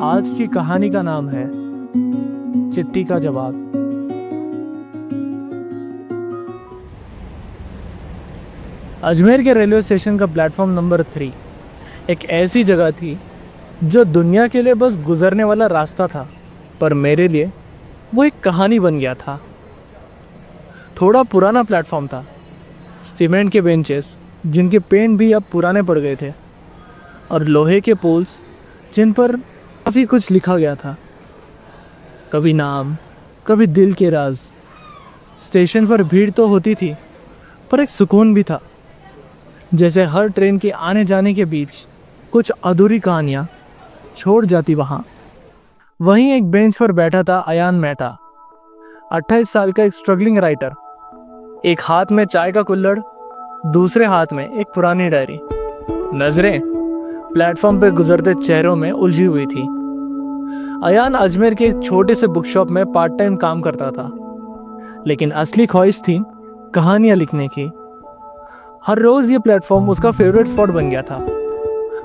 आज की कहानी का नाम है चिट्ठी का जवाब। अजमेर के रेलवे स्टेशन का प्लेटफॉर्म नंबर 3 एक ऐसी जगह थी जो दुनिया के लिए बस गुजरने वाला रास्ता था, पर मेरे लिए वो एक कहानी बन गया था। थोड़ा पुराना प्लेटफॉर्म था, सीमेंट के बेंचेस जिनके पेंट भी अब पुराने पड़ गए थे, और लोहे के पोल्स जिन पर काफ़ी कुछ लिखा गया था, कभी नाम, कभी दिल के राज। स्टेशन पर भीड़ तो होती थी, पर एक सुकून भी था, जैसे हर ट्रेन के आने जाने के बीच कुछ अधूरी कहानियाँ छोड़ जाती वहाँ। वहीं एक बेंच पर बैठा था अयान मेहता, 28 साल का एक स्ट्रगलिंग राइटर। एक हाथ में चाय का कुल्हड़, दूसरे हाथ में एक पुरानी डायरी। नजरें प्लेटफॉर्म पर गुजरते चेहरों में उलझी हुई थी। अयान अजमेर के एक छोटे से बुक शॉप में पार्ट टाइम काम करता था, लेकिन असली ख्वाहिश थी कहानियां लिखने की। हर रोज ये प्लेटफॉर्म उसका फेवरेट स्पॉट बन गया था।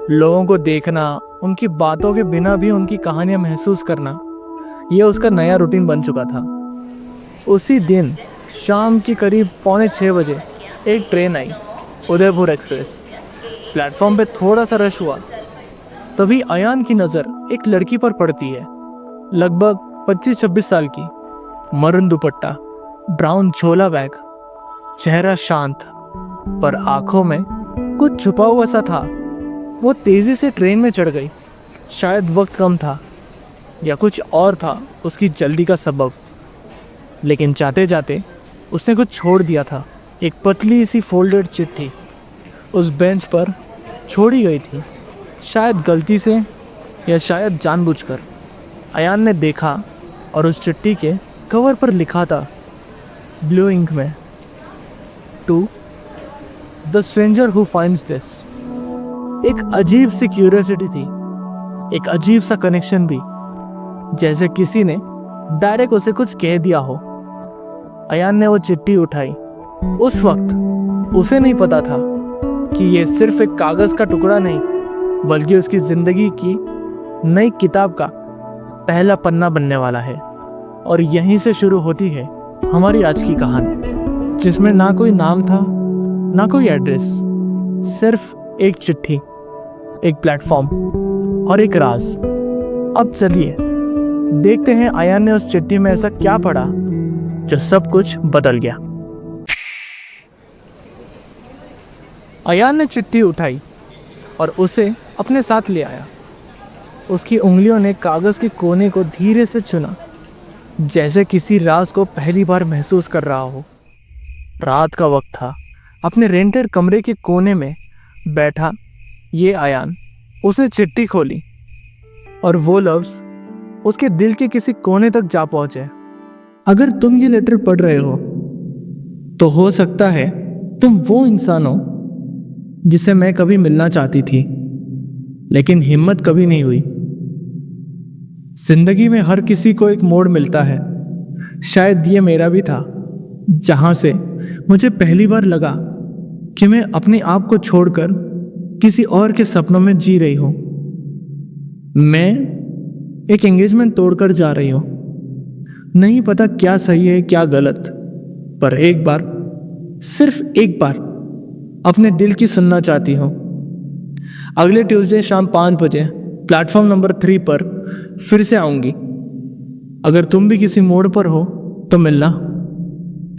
लोगों को देखना, उनकी बातों के बिना भी उनकी कहानियां महसूस करना, यह उसका नया रूटीन बन चुका था। उसी दिन शाम की करीब 5:45 बजे एक ट्रेन आई, उदयपुर एक्सप्रेस। प्लेटफॉर्म पे थोड़ा सा रश हुआ, तभी अयान की नज़र एक लड़की पर पड़ती है, लगभग 25-26 साल की, मरून दुपट्टा, ब्राउन झोला बैग, चेहरा शांत, पर आंखों में कुछ छुपा हुआ सा था। वो तेजी से ट्रेन में चढ़ गई। शायद वक्त कम था या कुछ और था उसकी जल्दी का सबब, लेकिन जाते जाते उसने कुछ छोड़ दिया था। एक पतली सी फोल्डेड चिट्ठी उस बेंच पर छोड़ी गई थी, शायद गलती से या शायद जानबूझकर। अयान ने देखा और उस चिट्ठी के कवर पर लिखा था ब्लू इंक में, to the stranger who finds this. एक अजीब सी क्यूरियोसिटी थी, एक अजीब सा कनेक्शन भी, जैसे किसी ने डायरेक्ट उसे कुछ कह दिया हो। अयान ने वो चिट्ठी उठाई। उस वक्त उसे नहीं पता था कि ये सिर्फ एक कागज़ का टुकड़ा नहीं, बल्कि उसकी ज़िंदगी की नई किताब का पहला पन्ना बनने वाला है। और यहीं से शुरू होती है हमारी आज की कहानी, जिसमें ना कोई नाम था, ना कोई एड्रेस, सिर्फ एक चिट्ठी, एक प्लेटफॉर्म और एक राज। अब चलिए देखते हैं अयान ने उस चिट्ठी में ऐसा क्या पढ़ा जो सब कुछ बदल गया। अयान ने चिट्ठी उठाई और उसे अपने साथ ले आया। उसकी उंगलियों ने कागज़ के कोने को धीरे से चुना, जैसे किसी राज को पहली बार महसूस कर रहा हो। रात का वक्त था। अपने रेंटेड कमरे के कोने में बैठा ये अयान, उसने चिट्ठी खोली और वो लफ्ज़ उसके दिल के किसी कोने तक जा पहुंचे। अगर तुम ये लेटर पढ़ रहे हो, तो हो सकता है तुम वो इंसान हो जिसे मैं कभी मिलना चाहती थी, लेकिन हिम्मत कभी नहीं हुई। जिंदगी में हर किसी को एक मोड़ मिलता है, शायद ये मेरा भी था, जहां से मुझे पहली बार लगा कि मैं अपने आप को छोड़कर किसी और के सपनों में जी रही हूं। मैं एक एंगेजमेंट तोड़कर जा रही हूं, नहीं पता क्या सही है क्या गलत, पर एक बार, सिर्फ एक बार अपने दिल की सुनना चाहती हूँ। अगले ट्यूसडे शाम 5 बजे प्लेटफॉर्म नंबर 3 पर फिर से आऊँगी। अगर तुम भी किसी मोड़ पर हो तो मिलना,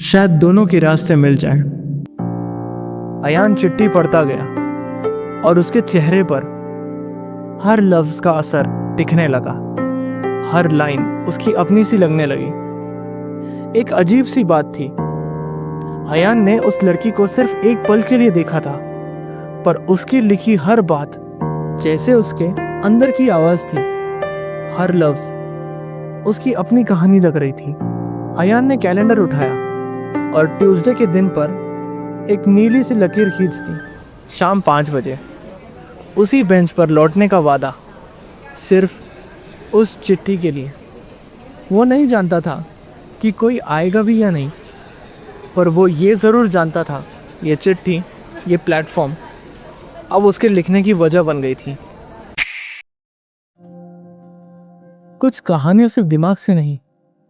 शायद दोनों के रास्ते मिल जाए। अयान चिट्ठी पढ़ता गया और उसके चेहरे पर हर लफ्ज़ का असर दिखने लगा। हर लाइन उसकी अपनी सी लगने लगी। एक अजीब सी बात थी, अयान ने उस लड़की को सिर्फ एक पल के लिए देखा था, पर उसकी लिखी हर बात जैसे उसके अंदर की आवाज़ थी। हर लफ्ज़ उसकी अपनी कहानी लग रही थी। अयान ने कैलेंडर उठाया और ट्यूसडे के दिन पर एक नीली सी लकीर खींच दी। शाम 5 बजे उसी बेंच पर लौटने का वादा, सिर्फ उस चिट्ठी के लिए। वो नहीं जानता था कि कोई आएगा भी या नहीं, पर वो ये ज़रूर जानता था, ये चिट्ठी, ये प्लेटफॉर्म अब उसके लिखने की वजह बन गई थी। कुछ कहानियां सिर्फ दिमाग से नहीं,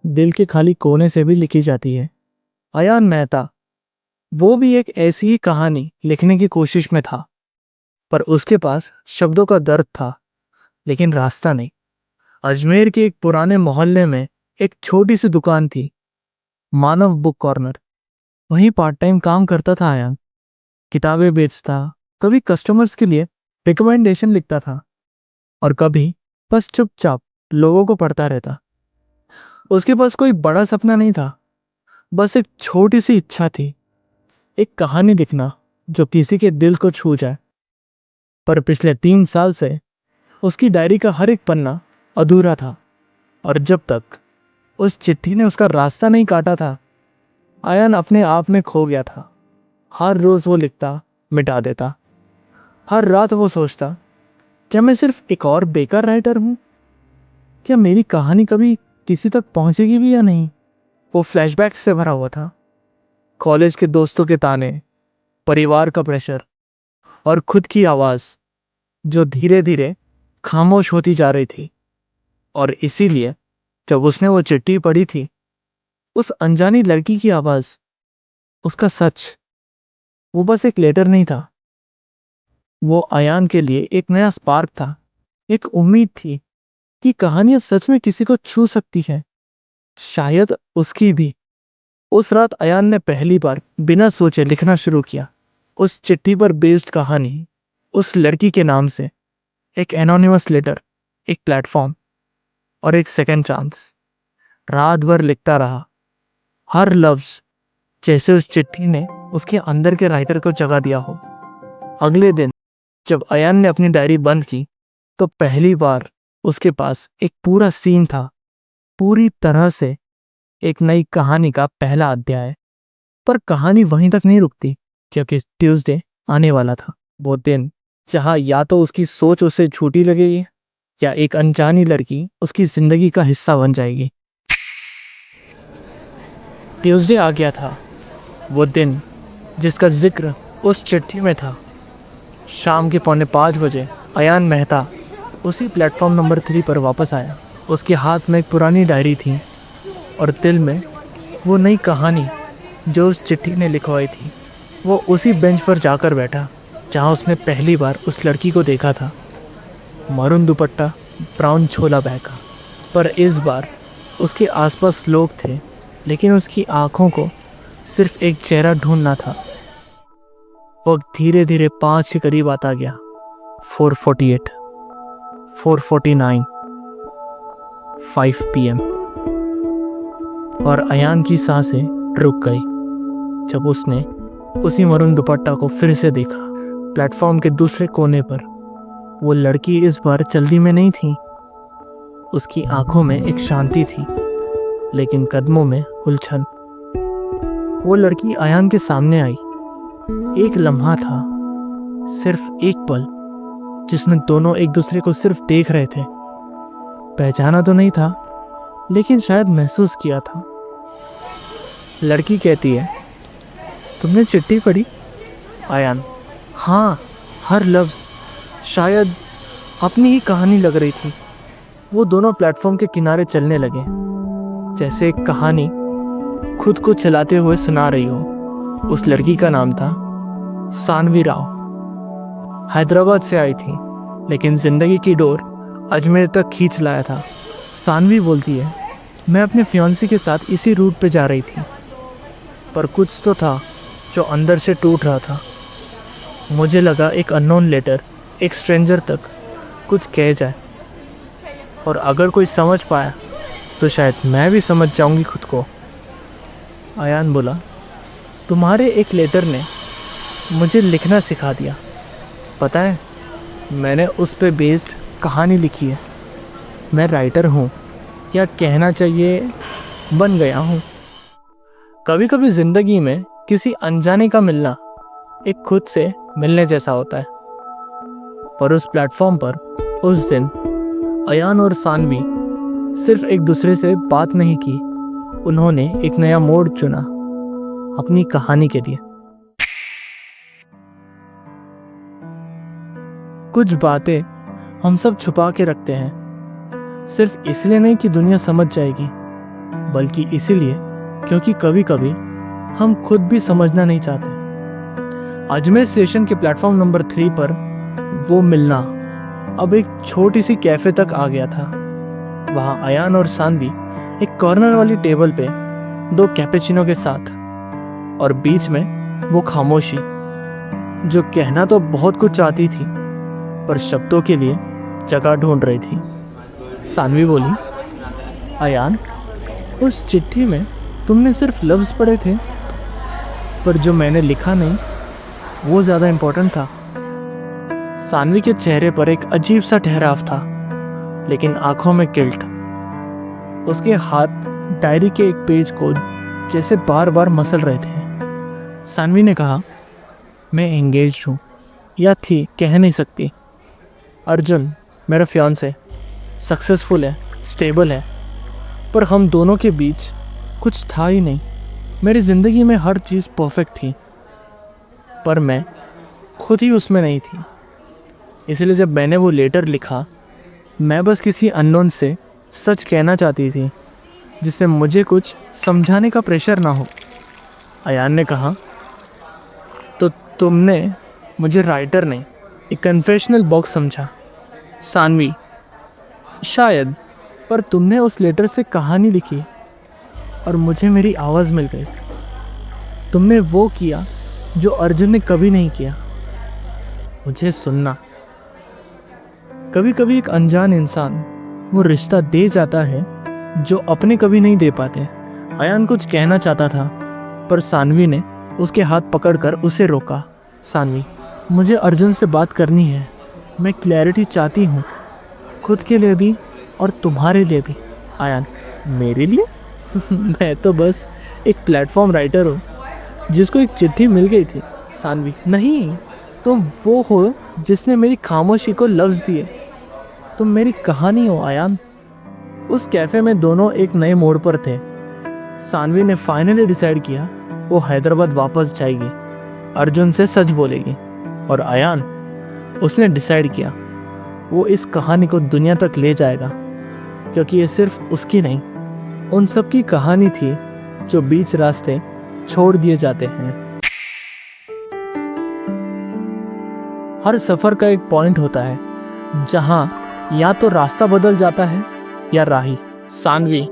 दिल के खाली कोने से भी लिखी जाती है। अयान मेहता, वो भी एक ऐसी ही कहानी लिखने की कोशिश में था, पर उसके पास शब्दों का दर्द था, लेकिन रास्ता नहीं। अजमेर के एक पुराने मोहल्ले में एक छोटी सी दुकान थी, मानव बुक कॉर्नर। वहीं पार्ट टाइम काम करता था अयान। किताबें बेचता, कभी कस्टमर्स के लिए रिकमेंडेशन लिखता था, और कभी बस चुपचाप लोगों को पढ़ता रहता। उसके पास कोई बड़ा सपना नहीं था, बस एक छोटी सी इच्छा थी, एक कहानी लिखना जो किसी के दिल को छू जाए। पर पिछले 3 साल से उसकी डायरी का हर एक पन्ना अधूरा था, और जब तक उस चिट्ठी ने उसका रास्ता नहीं काटा था, आयन अपने आप में खो गया था। हर रोज वो लिखता, मिटा देता। हर रात वो सोचता, क्या मैं सिर्फ एक और बेकार राइटर हूं? क्या मेरी कहानी कभी किसी तक पहुंचेगी भी या नहीं? वो फ्लैशबैक्स से भरा हुआ था। कॉलेज के दोस्तों के ताने, परिवार का प्रेशर, और खुद की आवाज जो धीरे धीरे खामोश होती जा रही थी। और इसीलिए जब उसने वो चिट्ठी पढ़ी थी, उस अनजानी लड़की की आवाज, उसका सच, वो बस एक लेटर नहीं था। वो अयान के लिए एक नया स्पार्क था, एक उम्मीद थी कि कहानियां सच में किसी को छू सकती है, शायद उसकी भी। उस रात अयान ने पहली बार बिना सोचे लिखना शुरू किया। उस चिट्ठी पर बेस्ड कहानी, उस लड़की के नाम से, एक एनोनिमस लेटर, एक प्लेटफॉर्म, और एक सेकंड चांस। रात भर लिखता रहा, हर लफ्ज जैसे उस चिट्ठी ने उसके अंदर के राइटर को जगा दिया हो। अगले दिन जब अयान ने अपनी डायरी बंद की, तो पहली बार उसके पास एक पूरा सीन था, पूरी तरह से एक नई कहानी का पहला अध्याय। पर कहानी वहीं तक नहीं रुकती, क्योंकि ट्यूसडे आने वाला था। वो दिन जहां या तो उसकी सोच उसे झूठी लगेगी, या एक अनजानी लड़की उसकी जिंदगी का हिस्सा बन जाएगी। ट्यूसडे आ गया था, वो दिन जिसका जिक्र उस चिट्ठी में था। शाम के 4:45 अयान मेहता उसी प्लेटफॉर्म नंबर 3 पर वापस आया। उसके हाथ में एक पुरानी डायरी थी, और दिल में वो नई कहानी जो उस चिट्ठी ने लिखवाई थी। वो उसी बेंच पर जाकर बैठा जहाँ उसने पहली बार उस लड़की को देखा था। मरून दुपट्टा, ब्राउन छोला बहका। पर इस बार उसके आसपास लोग थे, लेकिन उसकी आंखों को सिर्फ एक चेहरा ढूंढना था। वक्त धीरे धीरे 5 के करीब आता गया। 4:48, 4:49, 5 PM, और अयान की सांसें रुक गई जब उसने उसी मरून दुपट्टा को फिर से देखा। प्लेटफॉर्म के दूसरे कोने पर वो लड़की इस बार जल्दी में नहीं थी। उसकी आंखों में एक शांति थी, लेकिन कदमों में उलझन। वो लड़की अयान के सामने आई। एक लम्हा था, सिर्फ एक पल, जिसमें दोनों एक दूसरे को सिर्फ देख रहे थे। पहचाना तो नहीं था, लेकिन शायद महसूस किया था। लड़की कहती है, तुमने चिट्ठी पढ़ी? आयान, हाँ, हर लफ्ज। शायद अपनी ही कहानी लग रही थी। वो दोनों प्लेटफॉर्म के किनारे चलने लगे, जैसे एक कहानी खुद को चलाते हुए सुना रही हो। उस लड़की का नाम था सानवी राव। हैदराबाद से आई थी, लेकिन जिंदगी की डोर अजमेर तक खींच लाया था। सानवी बोलती है, मैं अपने फियांसी के साथ इसी रूट पे जा रही थी, पर कुछ तो था जो अंदर से टूट रहा था। मुझे लगा एक अननोन लेटर एक स्ट्रेंजर तक कुछ कह जाए, और अगर कोई समझ पाया तो शायद मैं भी समझ जाऊंगी खुद को। आयान बोला, तुम्हारे एक लेटर ने मुझे लिखना सिखा दिया। पता है, मैंने उस पे बेस्ड कहानी लिखी है। मैं राइटर हूँ, या कहना चाहिए बन गया हूँ। कभी कभी ज़िंदगी में किसी अनजाने का मिलना एक खुद से मिलने जैसा होता है। पर उस प्लेटफॉर्म पर उस दिन अयान और सानवी सिर्फ एक दूसरे से बात नहीं की, उन्होंने एक नया मोड़ चुना अपनी कहानी के लिए। कुछ बातें हम सब छुपा के रखते हैं, सिर्फ इसलिए नहीं कि दुनिया समझ जाएगी, बल्कि इसीलिए क्योंकि कभी कभी हम खुद भी समझना नहीं चाहते। अजमेर स्टेशन के प्लेटफॉर्म नंबर 3 पर वो मिलना अब एक छोटी सी कैफे तक आ गया था। वहाँ अयान और सानवी एक कॉर्नर वाली टेबल पे 2 कैपेचिनो के साथ, और बीच में वो खामोशी जो कहना तो बहुत कुछ चाहती थी पर शब्दों के लिए जगह ढूंढ रही थी। सानवी बोली, अयान, उस चिट्ठी में तुमने सिर्फ लफ्ज़ पढ़े थे, पर जो मैंने लिखा नहीं वो ज़्यादा इम्पोर्टेंट था। सानवी के चेहरे पर एक अजीब सा ठहराव था, लेकिन आंखों में गिल्ट। उसके हाथ डायरी के एक पेज को जैसे बार बार मसल रहे थे। सानवी ने कहा, मैं एंगेज्ड हूँ, या थी, कह नहीं सकती। अर्जुन मेरा फियांसे सक्सेसफुल है, स्टेबल है, पर हम दोनों के बीच कुछ था ही नहीं। मेरी ज़िंदगी में हर चीज़ परफेक्ट थी, पर मैं खुद ही उसमें नहीं थी। इसलिए जब मैंने वो लेटर लिखा, मैं बस किसी अननोन से सच कहना चाहती थी, जिससे मुझे कुछ समझाने का प्रेशर ना हो। अयान ने कहा, तो तुमने मुझे राइटर नहीं, एक कन्फेशनल बॉक्स समझा। सानवी, शायद, पर तुमने उस लेटर से कहानी लिखी और मुझे मेरी आवाज़ मिल गई। तुमने वो किया जो अर्जुन ने कभी नहीं किया, मुझे सुनना। कभी कभी एक अनजान इंसान वो रिश्ता दे जाता है जो अपने कभी नहीं दे पाते। अयान कुछ कहना चाहता था, पर सानवी ने उसके हाथ पकड़कर उसे रोका। सानवी, मुझे अर्जुन से बात करनी है। मैं क्लैरिटी चाहती हूँ, खुद के लिए भी और तुम्हारे लिए भी। अयान, मेरे लिए? मैं तो बस एक प्लेटफॉर्म राइटर हूँ जिसको एक चिट्ठी मिल गई थी। सानवी, नहीं, तुम वो हो जिसने मेरी खामोशी को लफ्ज़ दिए। तुम मेरी कहानी हो अयान। उस कैफ़े में दोनों एक नए मोड़ पर थे। सानवी ने फाइनली डिसाइड किया वो हैदराबाद वापस जाएगी, अर्जुन से सच बोलेगी। और अयान, उसने डिसाइड किया वो इस कहानी को दुनिया तक ले जाएगा, क्योंकि ये सिर्फ उसकी नहीं, उन सब की कहानी थी जो बीच रास्ते छोड़ दिए जाते हैं। हर सफ़र का एक पॉइंट होता है जहां या तो रास्ता बदल जाता है या राही। सानवी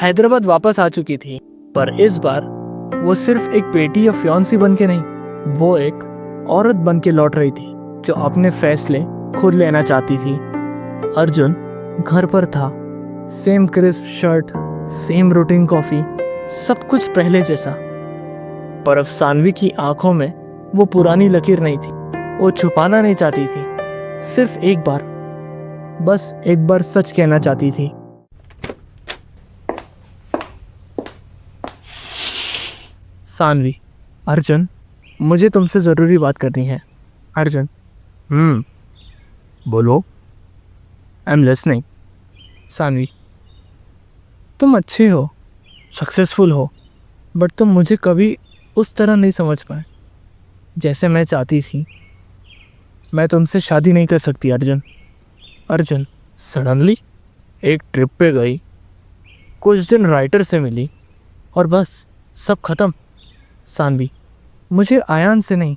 हैदराबाद वापस आ चुकी थी, पर इस बार वो सिर्फ एक बेटी या फियांसी बन के नहीं, वो एक औरत बन के लौट रही थी जो अपने फैसले खुद लेना चाहती थी। अर्जुन घर पर था, same crisp shirt, same routine coffee, सब कुछ पहले जैसा। पर अब सानवी की आंखों में वो पुरानी लकीर नहीं थी। वो छुपाना नहीं चाहती थी, सिर्फ एक बार, बस एक बार सच कहना चाहती थी। सानवी, अर्जुन, मुझे तुमसे ज़रूरी बात करनी है। अर्जुन, बोलो, आई एम लिसनिंग। सानवी, तुम अच्छे हो, सक्सेसफुल हो, बट तुम मुझे कभी उस तरह नहीं समझ पाए जैसे मैं चाहती थी। मैं तुमसे शादी नहीं कर सकती अर्जुन। अर्जुन, सडनली एक ट्रिप पे गई, कुछ दिन राइटर से मिली और बस सब खत्म। सानवी, मुझे आयान से नहीं,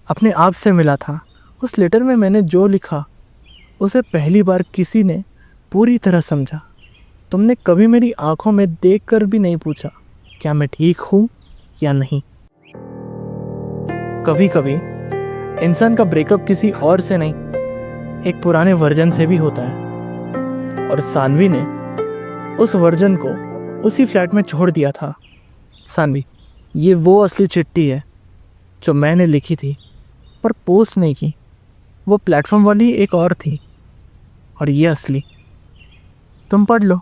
अपने आप से मिला था। उस लेटर में मैंने जो लिखा उसे पहली बार किसी ने पूरी तरह समझा। तुमने कभी मेरी आंखों में देखकर भी नहीं पूछा क्या मैं ठीक हूँ या नहीं। कभी कभी इंसान का ब्रेकअप किसी और से नहीं, एक पुराने वर्जन से भी होता है, और सानवी ने उस वर्जन को उसी फ्लैट में छोड़ दिया था। सानवी, ये वो असली चिट्ठी है जो मैंने लिखी थी पर पोस्ट नहीं की। वो प्लेटफॉर्म वाली एक और थी, और ये असली। तुम पढ़ लो,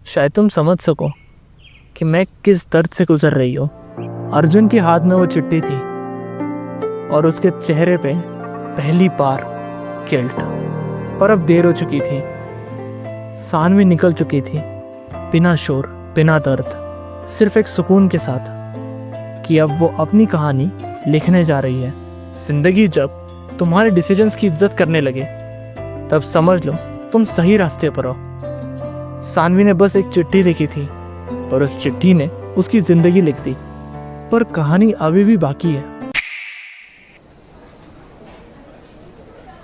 शायद तुम समझ सको कि मैं किस दर्द से गुजर रही हूँ। अर्जुन के हाथ में वो चिट्ठी थी और उसके चेहरे पे पहली बार गिल्ट। पर अब देर हो चुकी थी। सानवी निकल चुकी थी, बिना शोर, बिना दर्द, सिर्फ एक सुकून के साथ कि अब वो अपनी कहानी लिखने जा रही है। जिंदगी जब तुम्हारे डिसीजंस की इज्जत करने लगे, तब समझ लो तुम सही रास्ते पर हो। सानवी ने बस एक चिट्ठी लिखी थी, पर उस चिट्ठी ने उसकी जिंदगी लिख दी। पर कहानी अभी भी बाकी है।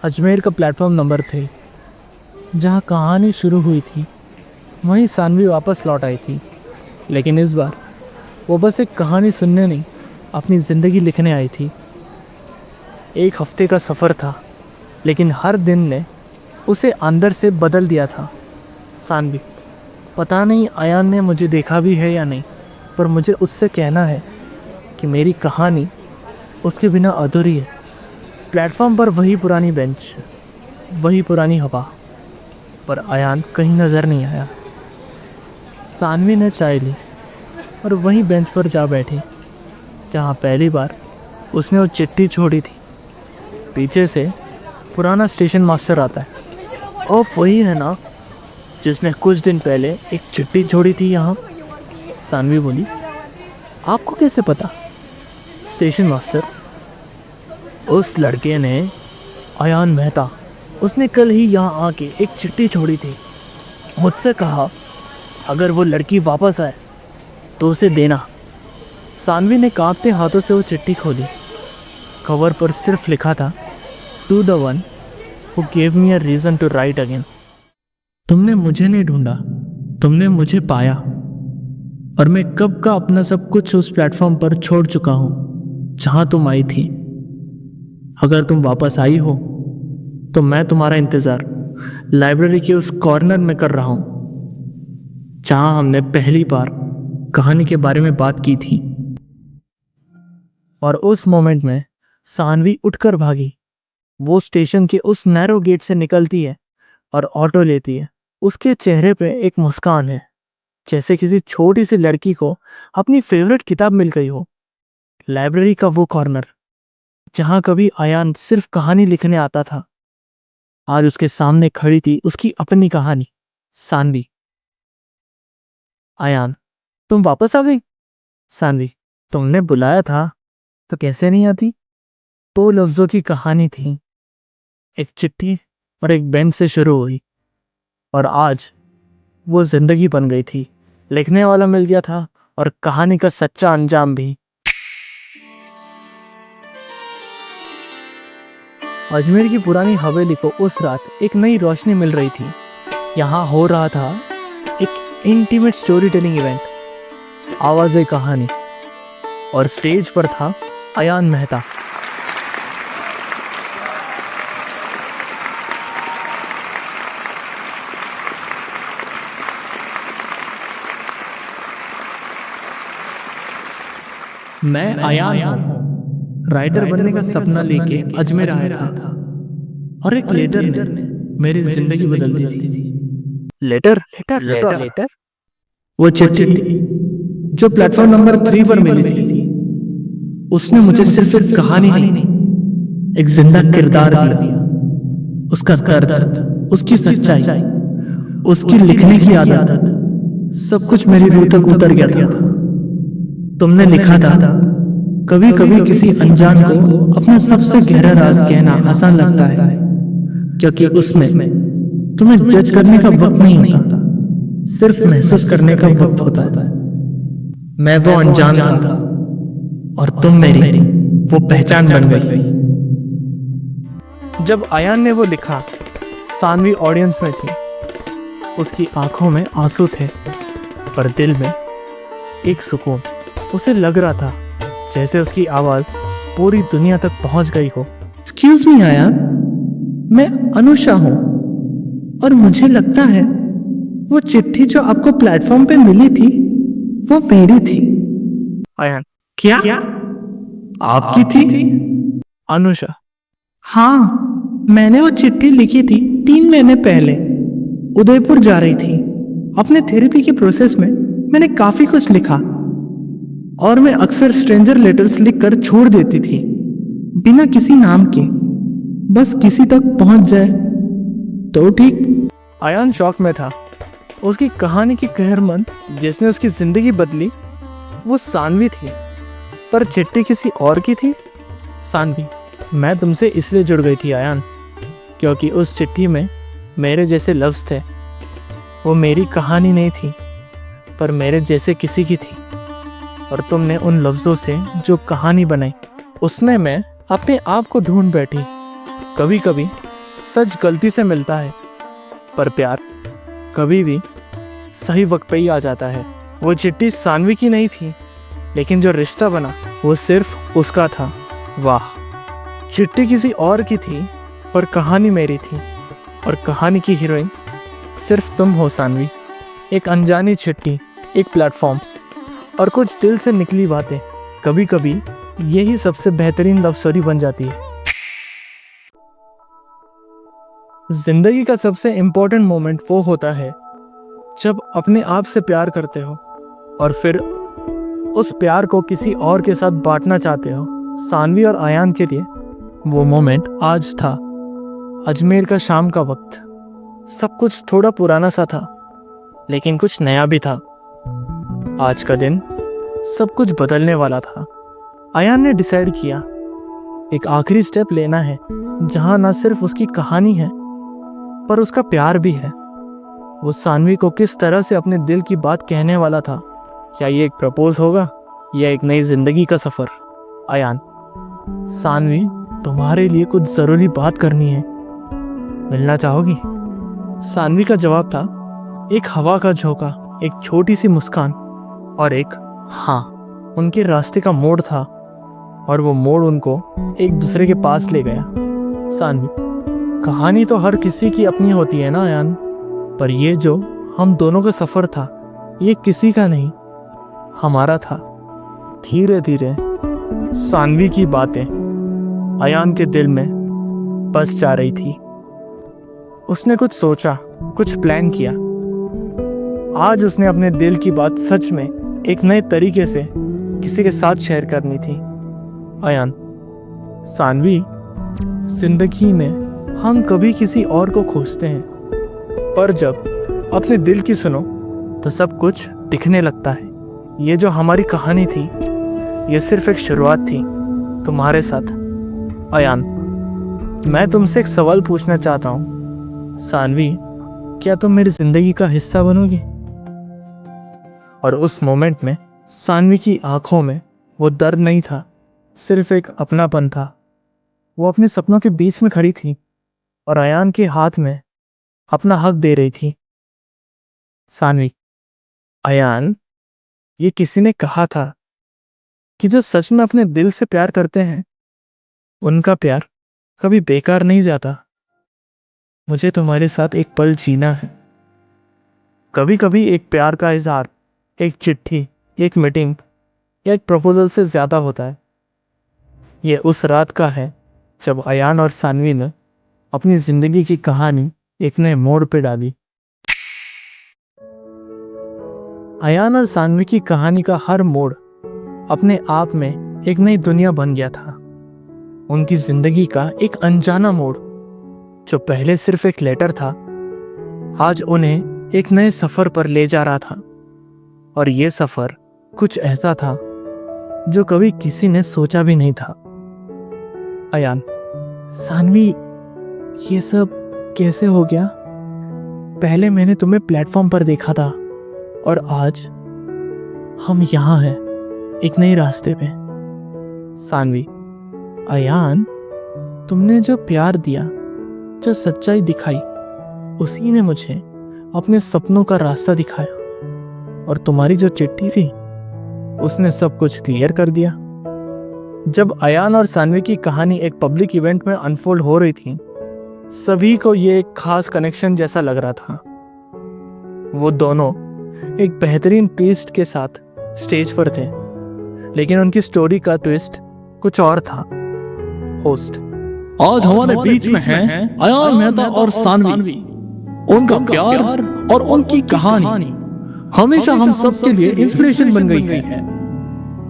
अजमेर का प्लेटफॉर्म नंबर 3, जहाँ कहानी शुरू हुई थी, वहीं सानवी वापस लौट आई थी। लेकिन इस बार वो बस एक कहानी सुनने नहीं, अपनी ज़िंदगी लिखने आई थी। एक हफ्ते का सफ़र था, लेकिन हर दिन ने उसे अंदर से बदल दिया था। सानवी, पता नहीं आयान ने मुझे देखा भी है या नहीं, पर मुझे उससे कहना है कि मेरी कहानी उसके बिना अधूरी है। प्लेटफॉर्म पर वही पुरानी बेंच, वही पुरानी हवा, पर आयान कहीं नज़र नहीं आया। सानवी ने चाय ली और वहीं बेंच पर जा बैठी जहाँ पहली बार उसने वो चिट्ठी छोड़ी थी। पीछे से पुराना स्टेशन मास्टर आता है। और वही है ना जिसने कुछ दिन पहले एक चिट्ठी छोड़ी थी यहाँ? सानवी बोली। आपको कैसे पता? स्टेशन मास्टर, उस लड़के ने, आयान मेहता, उसने कल ही यहाँ आके एक चिट्ठी छोड़ी थी। मुझसे कहा अगर वो लड़की वापस आए तो उसे देना। सानवी ने कांपते हाथों से वो चिट्ठी खोली। कवर पर सिर्फ लिखा था, to the one who gave me a reason to write again. तुमने मुझे नहीं ढूंढा, तुमने मुझे पाया, और मैं कब का अपना सब कुछ उस प्लेटफॉर्म पर छोड़ चुका हूँ जहाँ तुम आई थी। अगर तुम वापस आई हो तो मैं तुम्हारा इंतज़ार लाइब्रेरी के उस कॉर्नर में कर रहा हूँ जहाँ हमने पहली बार कहानी के बारे में बात की थी। और उस मोमेंट में सानवी उठकर भागी। वो स्टेशन के उस नैरो गेट से निकलती है और ऑटो लेती है। उसके चेहरे पे एक मुस्कान है, जैसे किसी छोटी सी लड़की को अपनी फेवरेट किताब मिल गई हो। लाइब्रेरी का वो कॉर्नर जहाँ कभी आयान सिर्फ कहानी लिखने आता था, आज उसके सामने खड़ी थी उसकी अपनी कहानी। सानवी। आयान, तुम वापस आ गई? सानवी, तुमने बुलाया था तो कैसे नहीं आती? 2 लफ्ज़ों की कहानी थी, एक चिट्ठी और एक बेंच से शुरू हुई, और आज वो जिंदगी बन गई थी। लिखने वाला मिल गया था और कहानी का सच्चा अंजाम भी। अजमेर की पुरानी हवेली को उस रात एक नई रोशनी मिल रही थी। यहाँ हो रहा था एक इंटीमेट स्टोरी टेलिंग इवेंट, आवाज़ कहानी, और स्टेज पर था आयान मेहता। मैं आयान हूँ, राइटर बनने का सपना लेके अजमेर आया था, और एक लेटर ने मेरी जिंदगी बदल दी थी। लेटर लेटर लेटर लेटर वो चिट्ठी जो प्लेटफॉर्म नंबर 3 पर मिली थी, उसने मुझे सिर्फ एक कहानी नहीं, एक जिंदा किरदार दिया। उसका दर्द, उसकी सच्चाई, उसकी लिखने की आदत, सब कुछ मेरी रूह तक उतर गया था। तुमने लिखा था, कभी कभी किसी अनजान को अपना सबसे गहरा राज कहना आसान लगता है, क्योंकि उसमें तुम्हें जज करने का वक्त नहीं होता, सिर्फ महसूस करने का वक्त होता है। मैं वो अनजान था और तुम मेरी वो पहचान बन गई। जब आयान ने वो लिखा, सानवी ऑडियंस में थी। उसकी आंखों में आंसू थे, पर दिल में एक सुकून। उसे लग रहा था जैसे उसकी आवाज पूरी दुनिया तक पहुंच गई हो। एक्सक्यूज मी आयान, मैं अनुषा हूं, और मुझे लगता है वो चिट्ठी जो आपको प्लेटफॉर्म पे मिली थी वो मेरी थी। आयान, क्या आपकी थी? अनुषा, हाँ, मैंने वो चिट्ठी लिखी थी 3 महीने पहले। उदयपुर जा रही थी। अपने थेरेपी के प्रोसेस में मैंने काफी कुछ लिखा, और मैं अक्सर स्ट्रेंजर लेटर्स लिखकर छोड़ देती थी, बिना किसी नाम के, बस किसी तक पहुंच जाए तो ठीक। आयान शॉक में था। उसकी कहानी की कहरमंद जिसने उसकी जिंदगी बदली वो सानवी थी, पर चिट्ठी किसी और की थी। सानवी, मैं तुमसे इसलिए जुड़ गई थी आयान, क्योंकि उस चिट्ठी में मेरे जैसे लफ्ज़ थे। वो मेरी कहानी नहीं थी, पर मेरे जैसे किसी की थी। और तुमने उन लफ्ज़ों से जो कहानी बनाई, उसमें मैं अपने आप को ढूंढ बैठी। कभी कभी सच गलती से मिलता है, पर प्यार कभी भी सही वक्त पे ही आ जाता है। वो चिट्ठी सानवी की नहीं थी, लेकिन जो रिश्ता बना वो सिर्फ उसका था। वाह, चिट्ठी किसी और की थी, पर कहानी मेरी थी। और कहानी की हीरोइन सिर्फ तुम हो सानवी। एक अनजानी चिट्ठी, एक प्लेटफॉर्म और कुछ दिल से निकली बातें, कभी कभी यही सबसे बेहतरीन लव स्टोरी बन जाती है। जिंदगी का सबसे इम्पोर्टेंट मोमेंट वो होता है जब अपने आप से प्यार करते हो और फिर उस प्यार को किसी और के साथ बांटना चाहते हो। सानवी और आयान के लिए वो मोमेंट आज था। अजमेर का शाम का वक्त। सब कुछ थोड़ा पुराना सा था, लेकिन कुछ नया भी था। आज का दिन सब कुछ बदलने वाला था। आयान ने डिसाइड किया एक आखिरी स्टेप लेना है, जहां ना सिर्फ उसकी कहानी है, पर उसका प्यार भी है। वो सानवी को किस तरह से अपने दिल की बात कहने वाला था। क्या ये एक प्रपोज होगा या एक नई जिंदगी का सफर? आयान, सानवी तुम्हारे लिए कुछ जरूरी बात करनी है, मिलना चाहोगी? सानवी का जवाब था एक हवा का झोंका, एक छोटी सी मुस्कान और एक हाँ। उनके रास्ते का मोड़ था और वो मोड़ उनको एक दूसरे के पास ले गया। सानवी, कहानी तो हर किसी की अपनी होती है ना आयान, पर ये जो हम दोनों का सफर था, ये किसी का नहीं, हमारा था। धीरे धीरे सानवी की बातें आयान के दिल में बस जा रही थी। उसने कुछ सोचा, कुछ प्लान किया। आज उसने अपने दिल की बात सच में एक नए तरीके से किसी के साथ शेयर करनी थी। आयान, सानवी, जिंदगी में हम कभी किसी और को खोजते हैं, पर जब अपने दिल की सुनो तो सब कुछ दिखने लगता है। ये जो हमारी कहानी थी, ये सिर्फ एक शुरुआत थी तुम्हारे साथ। आयान, मैं तुमसे एक सवाल पूछना चाहता हूँ। सानवी, क्या तुम मेरी जिंदगी का हिस्सा बनोगी? और उस मोमेंट में सानवी की आंखों में वो दर्द नहीं था, सिर्फ एक अपनापन था। वो अपने सपनों के बीच में खड़ी थी और आयान के हाथ में अपना हक दे रही थी। सानवी, आयान, ये किसी ने कहा था कि जो सच में अपने दिल से प्यार करते हैं, उनका प्यार कभी बेकार नहीं जाता। मुझे तुम्हारे साथ एक पल जीना है। कभी कभी एक प्यार का इजहार एक चिट्ठी, एक मीटिंग या एक प्रपोजल से ज्यादा होता है। ये उस रात का है जब आयान और सानवी ने अपनी जिंदगी की कहानी एक नए मोड़ पे डाली। आयान और सानवी की कहानी का हर मोड़ अपने आप में एक नई दुनिया बन गया था। उनकी जिंदगी का एक अनजाना मोड़, जो पहले सिर्फ एक लेटर था, आज उन्हें एक नए सफर पर ले जा रहा था। और ये सफर कुछ ऐसा था जो कभी किसी ने सोचा भी नहीं था। आयान, सानवी, ये सब कैसे हो गया? पहले मैंने तुम्हें प्लेटफॉर्म पर देखा था और आज हम यहाँ हैं, एक नए रास्ते पे। सानवी, आयान, तुमने जो प्यार दिया, जो सच्चाई दिखाई, उसी ने मुझे अपने सपनों का रास्ता दिखाया। और तुम्हारी जो चिट्ठी थी, उसने सब कुछ क्लियर कर दिया। जब आयान और सानवी की कहानी एक पब्लिक इवेंट में अनफोल्ड हो रही थी, सभी को ये एक खास कनेक्शन जैसा लग रहा था। वो दोनों एक बेहतरीन ट्विस्ट के साथ स्टेज पर थे, लेकिन उनकी स्टोरी का ट्विस्ट कुछ और था। होस्ट, आज हमारे बीच में हैं आयान मेहता और सानवी। उनका प्यार और उनकी कहानी हमेशा हम सब के लिए इंस्पिरेशन बन गई है।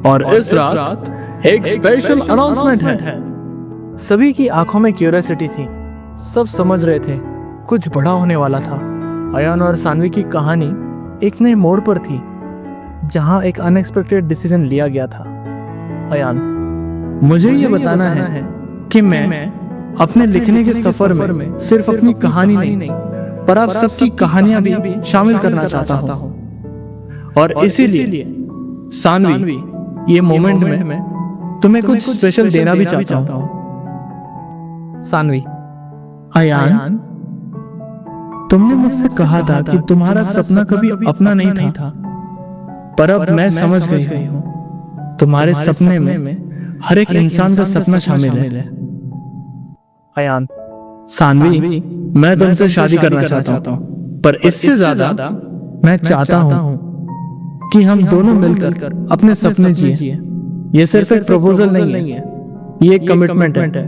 और इस रात एक स्पेशल अनाउंसमेंट है। सभी की आंखों में क्यूरियोसिटी थी। सब समझ रहे थे कुछ बड़ा होने वाला था। आयान और सानवी की कहानी एक नए मोड़ पर थी, जहां एक अनएक्सपेक्टेड डिसीजन लिया गया था। आयान, मुझे ये बताना है कि मैं अपने लिखने के सफर में सिर्फ अपनी कहानी नहीं, पर आप सबकी कहानियां भी शामिल करना चाहता हूं। और इसीलिए सानवी, ये मोमेंट में तुम्हें कुछ स्पेशल देना भी चाहता हूं। सानवी, अयान, तुमने मुझसे कहा था कि तुम्हारा सपना कभी अपना नहीं था, पर अब मैं समझ गई हूं, तुम्हारे सपने में हर एक इंसान का सपना शामिल है। अयान, सानवी, मैं तुमसे शादी करना चाहता हूं, पर इससे ज्यादा मैं चाहता हूं कि हम दोनों मिलकर अपने सपने जिए। ये सिर्फ एक प्रपोजल नहीं है, ये एक कमिटमेंट है।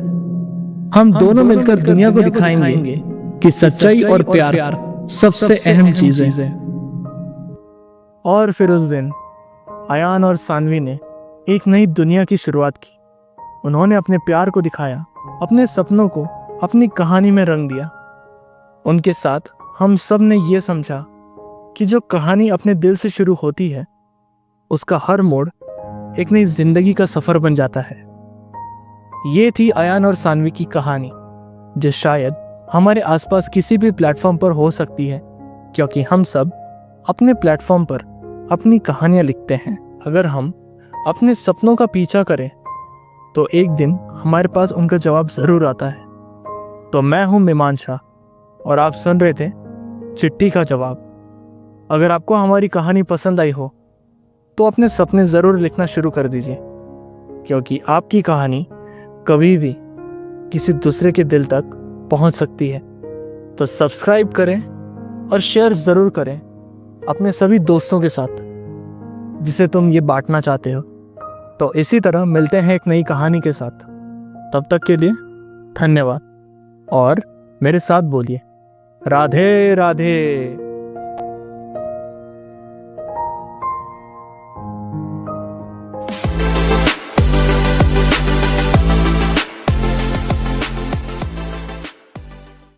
हम दोनों मिलकर दुनिया को दिखाएंगे कि सच्चाई और प्यार सबसे अहम चीज है। और फिर उस दिन अयान और सानवी ने एक नई दुनिया की शुरुआत की। उन्होंने अपने प्यार को दिखाया, अपने सपनों को अपनी कहानी में रंग दिया। उनके साथ हम सब ने ये समझा कि जो कहानी अपने दिल से शुरू होती है, उसका हर मोड़ एक नई जिंदगी का सफर बन जाता है। ये थी अयान और सानवी की कहानी, जो शायद हमारे आसपास किसी भी प्लेटफॉर्म पर हो सकती है, क्योंकि हम सब अपने प्लेटफॉर्म पर अपनी कहानियां लिखते हैं। अगर हम अपने सपनों का पीछा करें तो एक दिन हमारे पास उनका जवाब ज़रूर आता है। तो मैं हूं मीमांशा और आप सुन रहे थे चिट्ठी का जवाब। अगर आपको हमारी कहानी पसंद आई हो तो अपने सपने ज़रूर लिखना शुरू कर दीजिए, क्योंकि आपकी कहानी कभी भी किसी दूसरे के दिल तक पहुंच सकती है। तो सब्सक्राइब करें और शेयर ज़रूर करें अपने सभी दोस्तों के साथ जिसे तुम ये बांटना चाहते हो। तो इसी तरह मिलते हैं एक नई कहानी के साथ। तब तक के लिए धन्यवाद और मेरे साथ बोलिए राधे राधे।